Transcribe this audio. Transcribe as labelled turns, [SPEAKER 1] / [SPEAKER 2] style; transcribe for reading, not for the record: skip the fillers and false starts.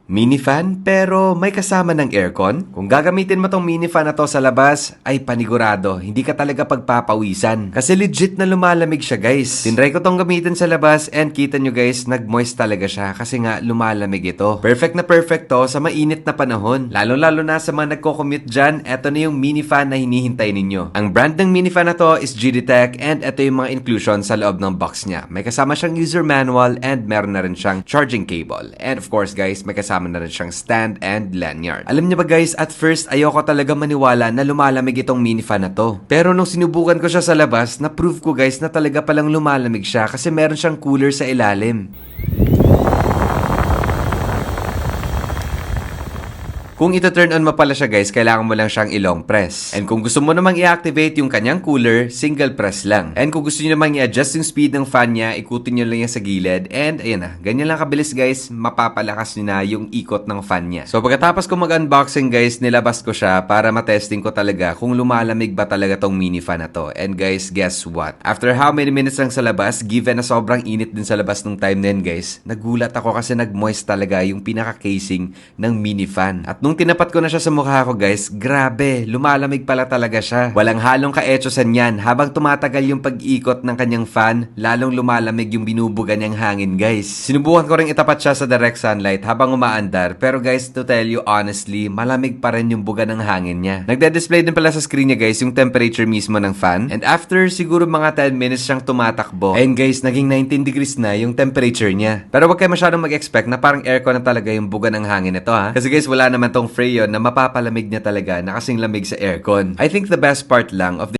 [SPEAKER 1] Mini fan pero may kasama ng aircon? Kung gagamitin mo tong mini fan na to sa labas, ay panigurado, hindi ka talaga pagpapawisan. Kasi legit na lumalamig siya guys. Tinry ko tong gamitin sa labas and kita nyo guys, nag-moist talaga siya kasi nga lumalamig ito. Perfect na perfect to sa mainit na panahon. Lalo-lalo na sa mga nagko-commute dyan, eto na yung mini fan na hinihintay ninyo. Ang brand ng mini fan na to is GDTech and eto yung mga inclusion sa loob ng box niya. May kasama siyang user manual and meron na rin siyang charging cable. And of course guys, may kasama na rin siyang stand and lanyard. Alam niyo ba guys, at first ayoko talaga maniwala na lumalamig itong mini fan na to. Pero nung sinubukan ko siya sa labas, na-prove ko guys na talaga palang lumalamig siya kasi meron siyang cooler sa ilalim. Kung ito-turn on mo pala siya guys, kailangan mo lang siyang i-long press. And kung gusto mo namang i-activate yung kanyang cooler, single press lang. And kung gusto niyo namang i-adjust yung speed ng fan niya, ikutin niyo lang yan sa gilid. And ayan na, ganyan lang kabilis guys, mapapalakas niyo na yung ikot ng fan niya. So pagkatapos ko mag-unboxing guys, nilabas ko siya para matesting ko talaga kung lumalamig ba talaga tong mini fan na to. And guys, guess what? After how many minutes lang sa labas, given na sobrang init din sa labas nung time na yun guys, nagulat ako kasi nag-moist talaga yung pinaka-casing ng mini fan. At nung tinapat ko na siya sa mukha ko guys, grabe, lumalamig pala talaga siya. Walang halong ka-etchosan yan. Habang tumatagal yung pag-ikot ng kanyang fan, lalong lumalamig yung binubuga niyang hangin guys. Sinubukan ko rin itapat siya sa direct sunlight habang umaandar. Pero guys, to tell you honestly, malamig pa rin yung buga ng hangin niya. Nagde-display din pala sa screen niya guys yung temperature mismo ng fan. And after siguro mga 10 minutes siyang tumatakbo. And guys, naging 19 degrees na yung temperature niya. Pero wag kayo masyadong mag-expect na parang aircon na talaga yung buga ng hangin nito ha. Kasi guys, wala naman tong freon na mapapalamig niya talaga na kasing lamig sa aircon. I think the best part lang of